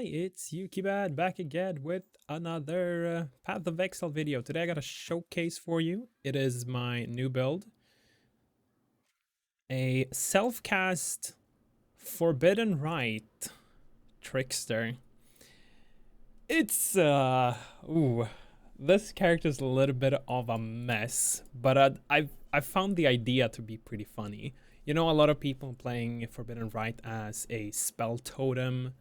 it's Yukibad back again with another Path of Exile video. Today I got a showcase for you. It is my new build. A self-cast Forbidden Rite Trickster. It's, this character's a little bit of a mess, but I found the idea to be pretty funny. You know, a lot of people playing Forbidden Rite as a spell totem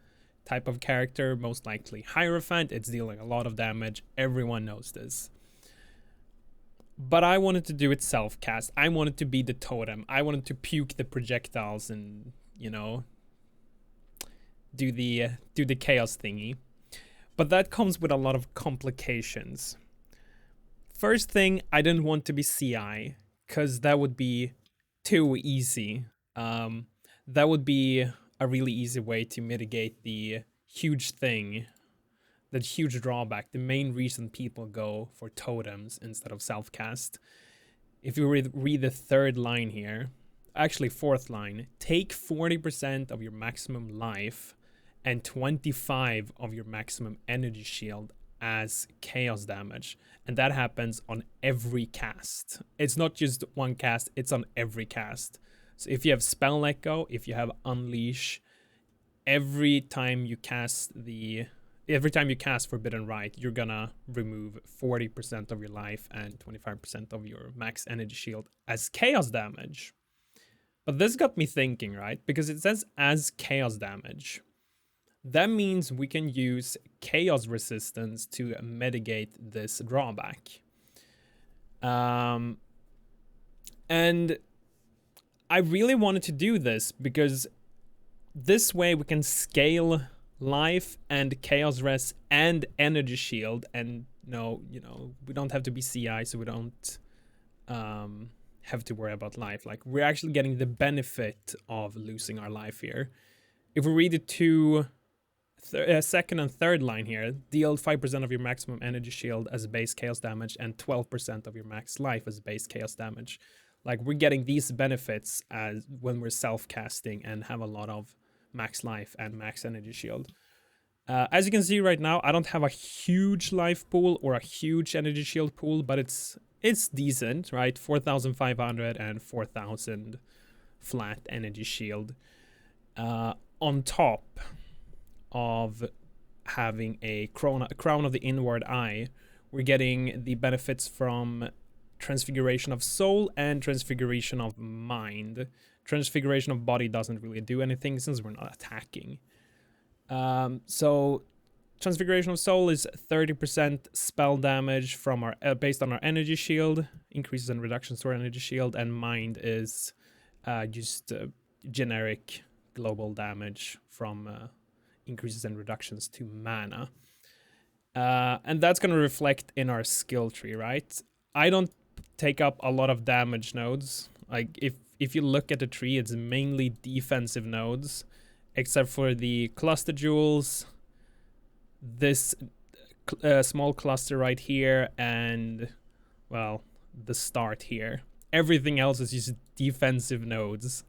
type of character, most likely Hierophant. It's dealing a lot of damage. Everyone knows this. But I wanted to do it self-cast. I wanted to be the totem. I wanted to puke the projectiles and, you know, do the chaos thingy. But that comes with a lot of complications. First thing, I didn't want to be CI, because that would be too easy. That would be a really easy way to mitigate the huge thing, the huge drawback, the main reason people go for totems instead of self-cast. If you read the third line here, actually fourth line, take 40% of your maximum life and 25 of your maximum energy shield as chaos damage. And that happens on every cast. It's not just one cast, it's on every cast. So if you have Spell Let Go, if you have Unleash, every time you cast Forbidden Rite, you're gonna remove 40% of your life and 25% of your max energy shield as chaos damage. But this got me thinking, right? Because it says as chaos damage. That means we can use chaos resistance to mitigate this drawback. And I really wanted to do this because this way we can scale life and chaos res and energy shield, and you know, we don't have to be CI, so we don't have to worry about life. Like, we're actually getting the benefit of losing our life here. If we read the second and third line here, deal 5% of your maximum energy shield as base chaos damage and 12% of your max life as base chaos damage. Like, we're getting these benefits as when we're self-casting and have a lot of max life and max energy shield. As you can see right now, I don't have a huge life pool or a huge energy shield pool, but it's decent, right? 4,500 and 4,000 flat energy shield. On top of having a crown of the inward eye, we're getting the benefits from Transfiguration of Soul and Transfiguration of Mind. Transfiguration of Body doesn't really do anything since we're not attacking. So Transfiguration of Soul is 30% spell damage from our based on our energy shield, increases and reductions to our energy shield, and Mind is just generic global damage from increases and reductions to mana. And that's going to reflect in our skill tree, right? I don't take up a lot of damage nodes. Like, if you look at the tree, it's mainly defensive nodes, except for the cluster jewels, this small cluster right here, and, well, the start here. Everything else is just defensive nodes.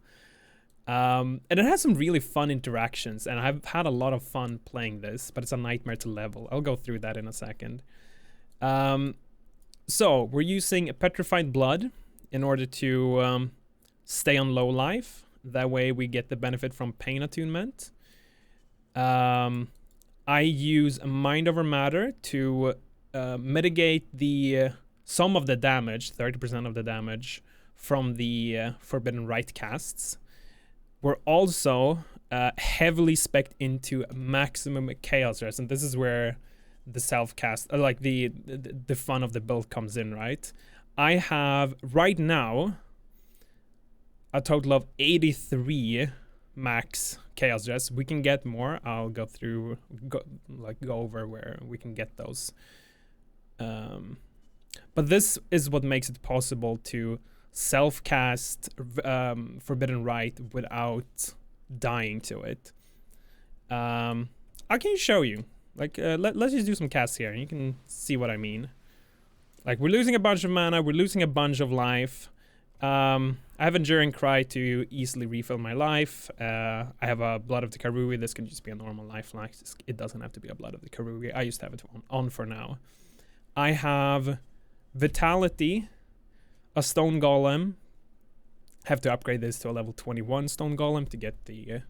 And it has some really fun interactions, and I've had a lot of fun playing this, but it's a nightmare to level. I'll go through that in a second. So we're using a Petrified Blood in order to stay on low life. That way we get the benefit from Pain Attunement. I use Mind Over Matter to mitigate some of the damage, 30% of the damage, from the Forbidden Rite casts. We're also heavily spec'd into maximum chaos res, and this is where the self-cast, like the fun of the build comes in, right? I have right now a total of 83 max chaos res. We can get more. I'll go over where we can get those. But this is what makes it possible to self-cast Forbidden Rite without dying to it. I can show you. Like, let's just do some casts here, and you can see what I mean. Like, we're losing a bunch of mana, we're losing a bunch of life. I I have Enduring Cry to easily refill my life. I have a Blood of the Karui. This can just be a normal lifeline. It doesn't have to be a Blood of the Karui. I used to have it on for now. I have Vitality, a Stone Golem. Have to upgrade this to a level 21 Stone Golem to get the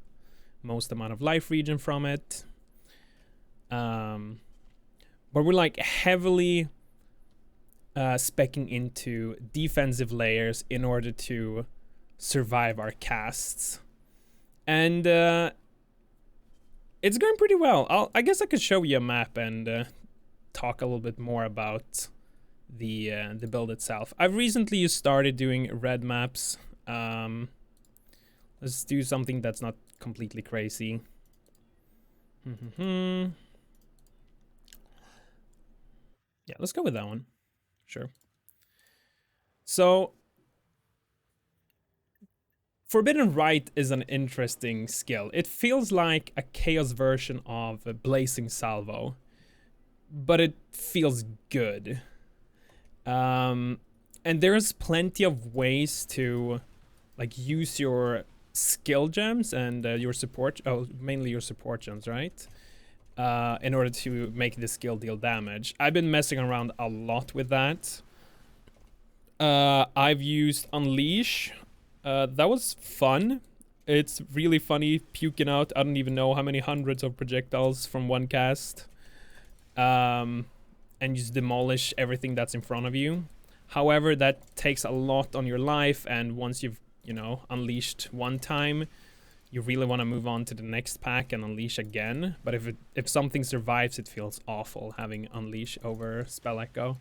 most amount of life regen from it. But we're like heavily speccing into defensive layers in order to survive our casts. And it's going pretty well. I guess I could show you a map and talk a little bit more about the build itself. I've recently started doing red maps. Let's do something that's not completely crazy. Yeah, let's go with that one. Sure. So, Forbidden Rite is an interesting skill. It feels like a chaos version of a Blazing Salvo, but it feels good. And there's plenty of ways to like use your skill gems and your support, mainly your support gems, right? In order to make the skill deal damage. I've been messing around a lot with that. I've used Unleash. That was fun. It's really funny puking out, I don't even know how many hundreds of projectiles from one cast. And just demolish everything that's in front of you. However, that takes a lot on your life, and once you've, unleashed one time, you really want to move on to the next pack and unleash again. But if something survives, it feels awful having unleash over spell echo.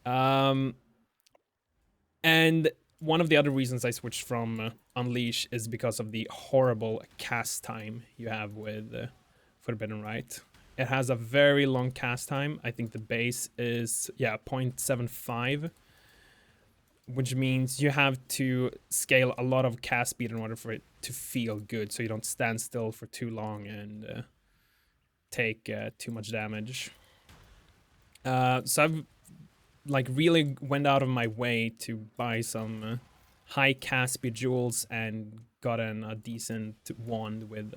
And one of the other reasons I switched from unleash is because of the horrible cast time you have with Forbidden Rite. It has a very long cast time. I think the base is 0.75, which means you have to scale a lot of cast speed in order for it to feel good, so you don't stand still for too long and take too much damage. So I've like really went out of my way to buy some high cast speed jewels and gotten a decent wand with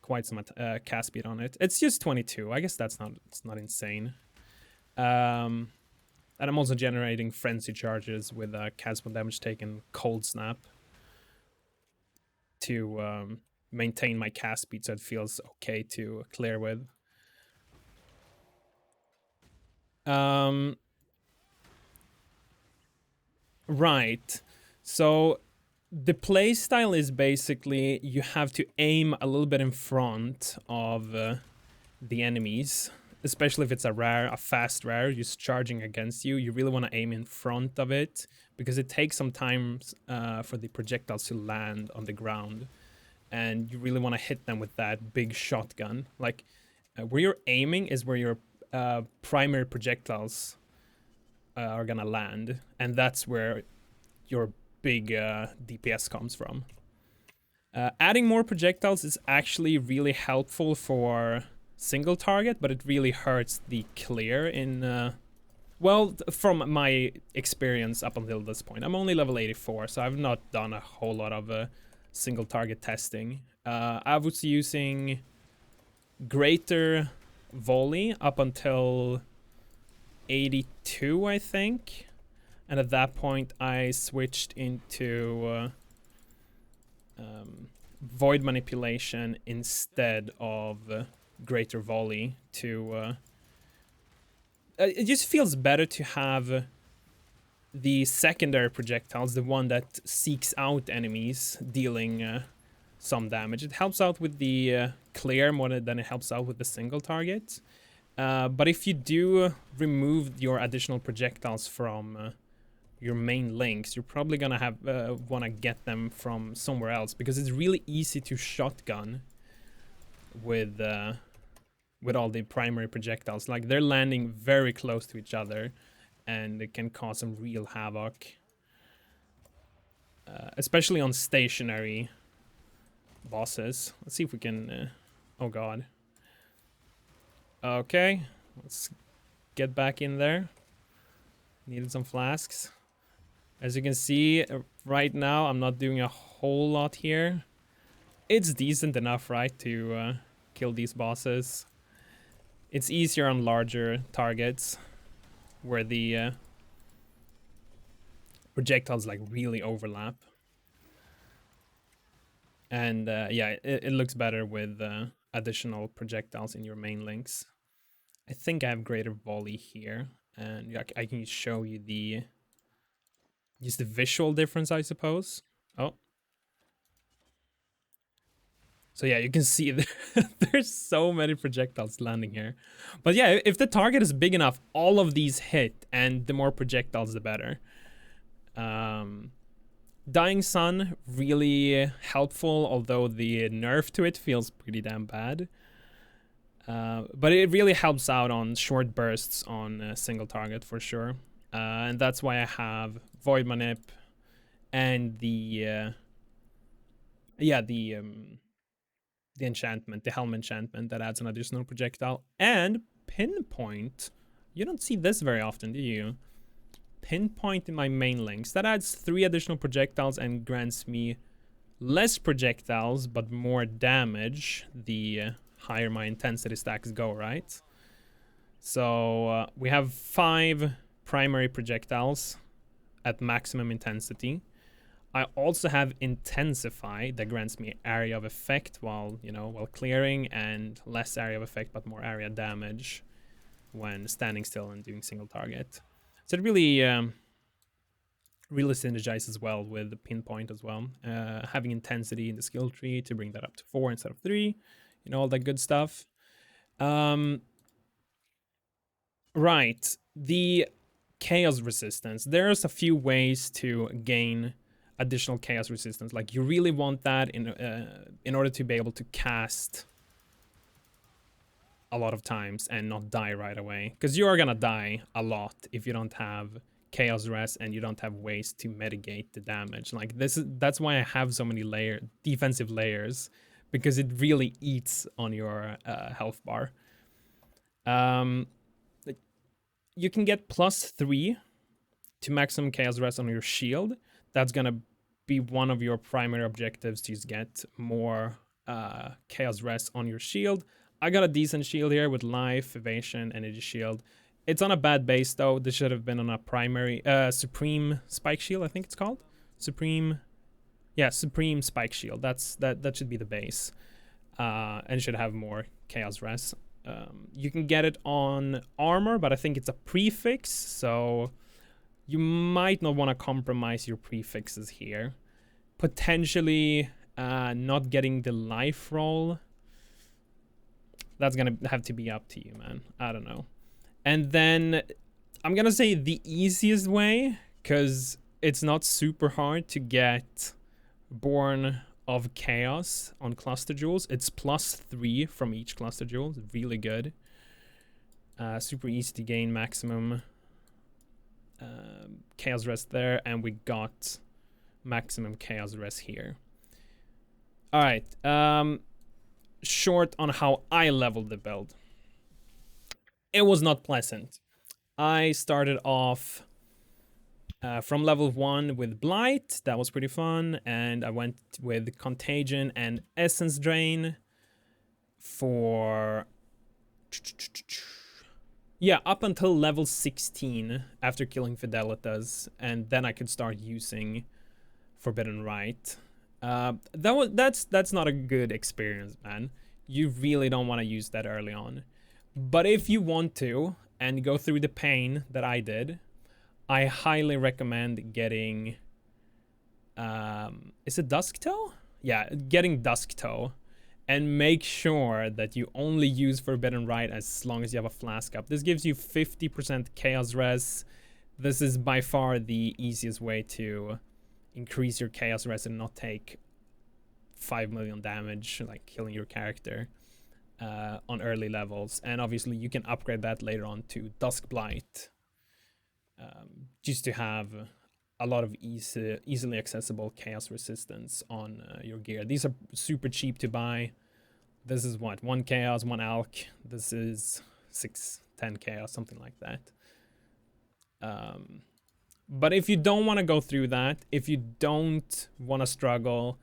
quite some cast speed on it. It's just 22. I guess it's not insane. And I'm also generating frenzy charges with cast speed damage taken cold snap to maintain my cast speed so it feels okay to clear with. Right. So the playstyle is basically you have to aim a little bit in front of the enemies, especially if it's a fast rare just charging against you. You really want to aim in front of it because it takes some time for the projectiles to land on the ground, and you really want to hit them with that big shotgun. Like where you're aiming is where your primary projectiles are gonna land, and that's where your big DPS comes from. Adding more projectiles is actually really helpful for single target, but it really hurts the clear in well, from my experience up until this point. I'm only level 84, so I've not done a whole lot of single target testing. I was using greater volley up until 82, I think, and at that point I switched into void manipulation instead of greater volley to it just feels better to have the secondary projectiles, the one that seeks out enemies, dealing some damage. It helps out with the clear more than it helps out with the single target. But if you do remove your additional projectiles from your main links, you're probably gonna have want to get them from somewhere else, because it's really easy to shotgun with all the primary projectiles. Like, they're landing very close to each other, and it can cause some real havoc, especially on stationary bosses. Let's see if we can. Oh god. Okay, let's get back in there. Needed some flasks. As you can see, right now, I'm not doing a whole lot here. It's decent enough, right, to kill these bosses. It's easier on larger targets, where the projectiles like really overlap. And yeah, it looks better with additional projectiles in your main links. I think I have greater volley here, and yeah, I can show you just the visual difference, I suppose. Oh, so yeah, you can see there's so many projectiles landing here. But yeah, if the target is big enough, all of these hit, and the more projectiles, the better. Dying Sun, really helpful, although the nerf to it feels pretty damn bad. But it really helps out on short bursts on a single target for sure. And that's why I have Void Manip and the enchantment, the Helm enchantment that adds an additional projectile. And Pinpoint. You don't see this very often, do you? Pinpoint in my main links. That adds 3 additional projectiles and grants me less projectiles but more damage the higher my intensity stacks go, right? So we have 5 primary projectiles at maximum intensity. I also have Intensify that grants me area of effect while clearing, and less area of effect but more area damage when standing still and doing single target. So it really synergizes well with the Pinpoint as well. Having Intensity in the skill tree to bring that up to 4 instead of 3, all that good stuff. Right, the chaos resistance. There's a few ways to gain additional chaos resistance. Like, you really want that in order to be able to cast a lot of times and not die right away, because you are gonna die a lot if you don't have chaos rest and you don't have ways to mitigate the damage. Like, that's why I have so many defensive layers, because it really eats on your health bar. You can get +3 to maximum chaos rest on your shield. That's gonna be one of your primary objectives, to just get more chaos rest on your shield. I got a decent shield here with life, evasion, energy shield. It's on a bad base though. This should have been on a primary supreme spike shield, I think it's called. Supreme spike shield. That should be the base. And should have more chaos rest. You can get it on armor, but I think it's a prefix, so you might not want to compromise your prefixes here. Potentially not getting the life roll. That's gonna have to be up to you, man. I don't know. And then I'm gonna say the easiest way, because it's not super hard to get Born of Chaos on cluster jewels. It's +3 from each cluster jewel. It's really good. Super easy to gain maximum chaos rest there, and we got maximum chaos rest here. All right. Short on how I leveled the build. It was not pleasant. I started off from level 1 with Blight. That was pretty fun. And I went with Contagion and Essence Drain for... yeah, up until level 16 after killing Fidelitas. And then I could start using Forbidden Rite. That's not a good experience, man. You really don't want to use that early on. But if you want to, and go through the pain that I did, I highly recommend getting... is it Dusk Toe? Yeah, getting Dusk Toe. And make sure that you only use Forbidden Rite as long as you have a flask up. This gives you 50% chaos res. This is by far the easiest way to increase your chaos res and not take 5 million damage, like killing your character on early levels. And obviously you can upgrade that later on to Dusk Blight, just to have a lot of easily accessible chaos resistance on your gear. These are super cheap to buy. This is what, 1 chaos, 1 alch. This is 10 chaos, something like that. But if you don't want to go through that, if you don't want to struggle,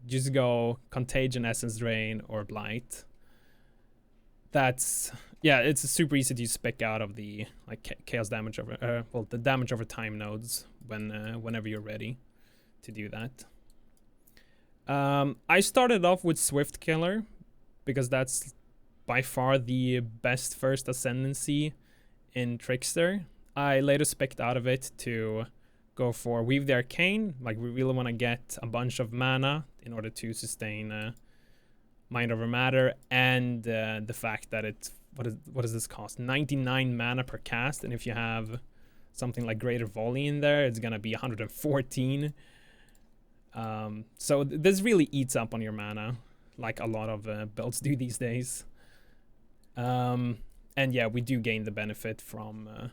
just go Contagion, Essence Drain, or Blight. That's, yeah, it's super easy to spec out of the like chaos damage over, well, the damage over time nodes whenever you're ready to do that. I started off with Swift Killer because that's by far the best first Ascendancy in Trickster. I later spec'd out of it to go for Weave the Arcane. Like, we really want to get a bunch of mana in order to sustain Mind Over Matter, and the fact that it's, what does this cost? 99 mana per cast, and if you have something like Greater Volley in there, it's gonna be 114. So this really eats up on your mana, like a lot of builds do these days. And yeah, we do gain the benefit from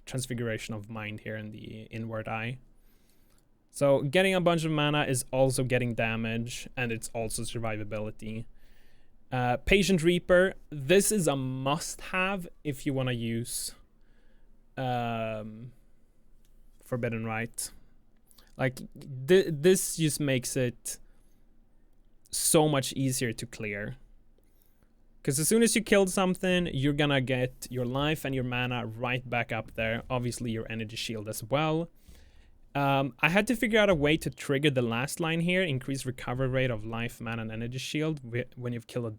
Transfiguration of Mind here in the Inward Eye. So getting a bunch of mana is also getting damage, and it's also survivability. Patient Reaper, this is a must-have if you want to use Forbidden Rite. Like, this just makes it so much easier to clear. Because as soon as you killed something, you're gonna get your life and your mana right back up there. Obviously, your energy shield as well. I had to figure out a way to trigger the last line here, increase recovery rate of life, mana, and energy shield when you've killed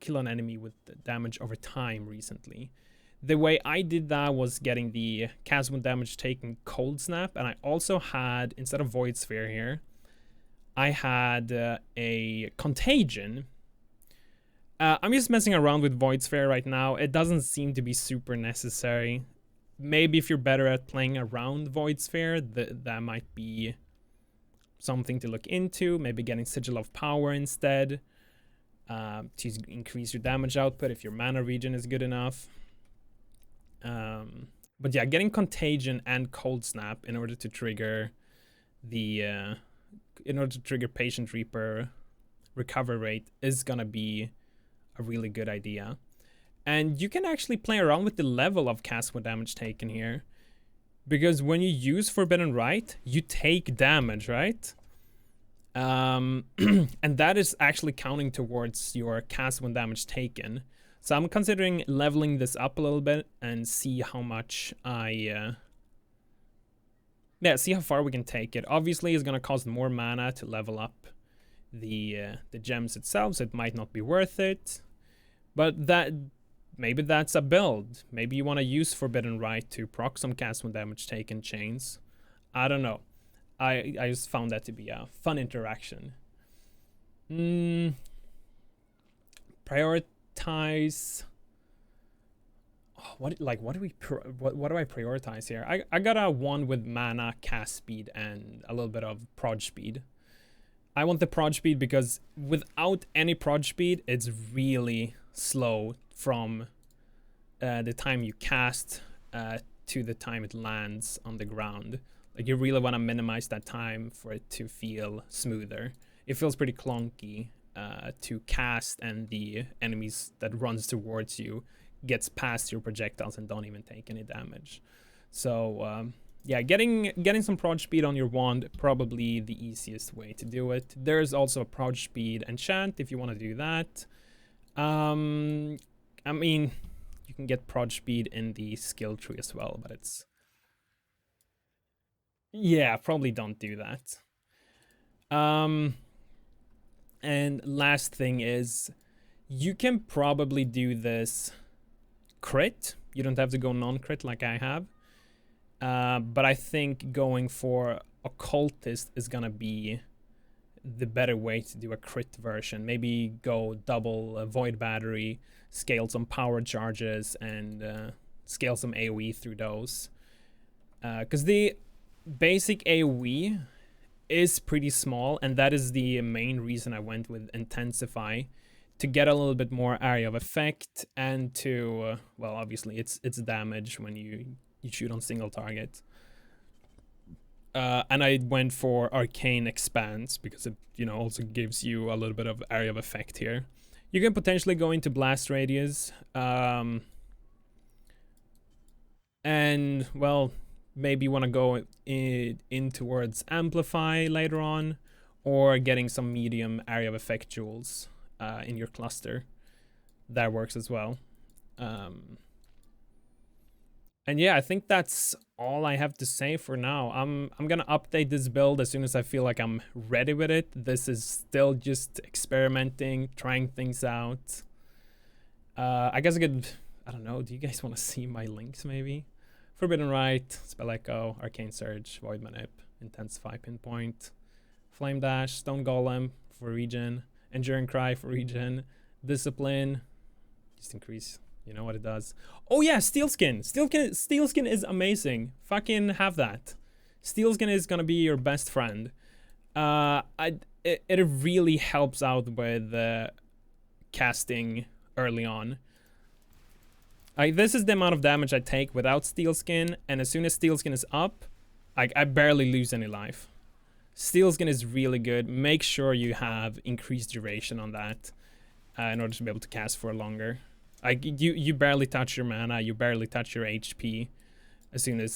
kill an enemy with damage over time recently. The way I did that was getting the cast when damage taken Cold Snap, and I also had, instead of Void Sphere here, I had a Contagion. I'm just messing around with Void Sphere right now. It doesn't seem to be super necessary. Maybe if you're better at playing around Void Sphere, that might be something to look into. Maybe getting Sigil of Power instead to increase your damage output if your mana regen is good enough. But yeah, getting Contagion and Cold Snap in order to trigger the Patient Reaper recovery rate is gonna be a really good idea. And you can actually play around with the level of cast when damage taken here. Because when you use Forbidden Rite, you take damage, right? And that is actually counting towards your cast when damage taken. So I'm considering leveling this up a little bit and see how much see how far we can take it. Obviously, it's going to cost more mana to level up the gems itself, so it might not be worth it. But maybe that's a build. Maybe you want to use Forbidden Rite to proc some cast when damage taken chains. I don't know. I just found that to be a fun interaction. Prioritize. What do I prioritize here? I got a one with mana, cast speed, and a little bit of prod speed. I want the prod speed because without any prod speed, it's really slow from the time you cast to the time it lands on the ground. Like, you really want to minimize that time for it to feel smoother. It feels pretty clunky to cast, and the enemies that runs towards you gets past your projectiles and don't even take any damage. So yeah, getting some prod speed on your wand, probably the easiest way to do it. There's also a prod speed enchant if you want to do that. I mean, you can get prod speed in the skill tree as well, but it's... yeah, probably don't do that. And last thing is, you can probably do this crit. You don't have to go non-crit like I have. But I think going for Occultist is gonna be the better way to do a crit version. Maybe go double Void Battery, scale some power charges, and scale some AoE through those. Because the basic AoE is pretty small, and that is the main reason I went with Intensify, to get a little bit more area of effect, and to, well, obviously it's damage when you shoot on single target. And I went for Arcane Expanse because it, also gives you a little bit of area of effect here. You can potentially go into Blast Radius. And, well, maybe want to go in towards Amplify later on, or getting some medium area of effect jewels in your cluster. That works as well. And yeah, I think that's all I have to say for now. I'm gonna update this build as soon as I feel like I'm ready with it. This is still just experimenting, trying things out. I guess I could, I don't know, do you guys want to see my links maybe? Forbidden Rite, Spell Echo, Arcane Surge, Void Manip, Intensify, Pinpoint, Flame Dash, Stone Golem for regen, Enduring Cry for regen, Discipline, just increase. You know what it does. Oh yeah, Steelskin. Steelskin is amazing. Fucking have that. Steelskin is gonna be your best friend. It really helps out with casting early on. This is the amount of damage I take without Steelskin, and as soon as Steelskin is up, I barely lose any life. Steelskin is really good. Make sure you have increased duration on that in order to be able to cast for longer. You barely touch your mana, you barely touch your HP as soon as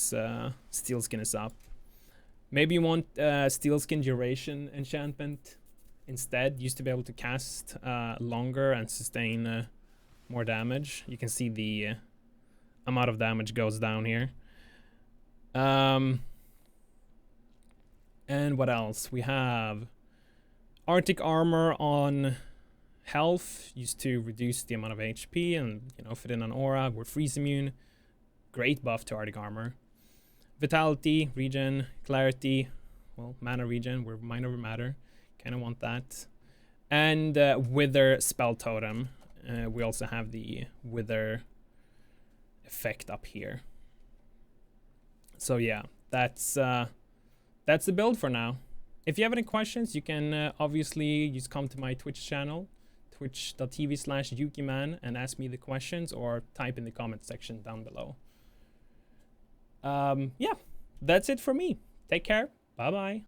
Steelskin is up. Maybe you want Steelskin duration enchantment instead, used to be able to cast longer and sustain more damage. You can see the amount of damage goes down here. And what else? We have Arctic Armor on health, used to reduce the amount of HP and, you know, fit in an aura. We're freeze immune. Great buff to Arctic Armor. Vitality, regen, clarity, well, mana regen, we're minor matter. Kind of want that. And Wither Spell Totem. We also have the Wither effect up here. So yeah, that's the build for now. If you have any questions, you can obviously just come to my Twitch channel, twitch.tv/yukiman, and ask me the questions, or type in the comment section down below. Yeah, that's it for me. Take care. Bye-bye.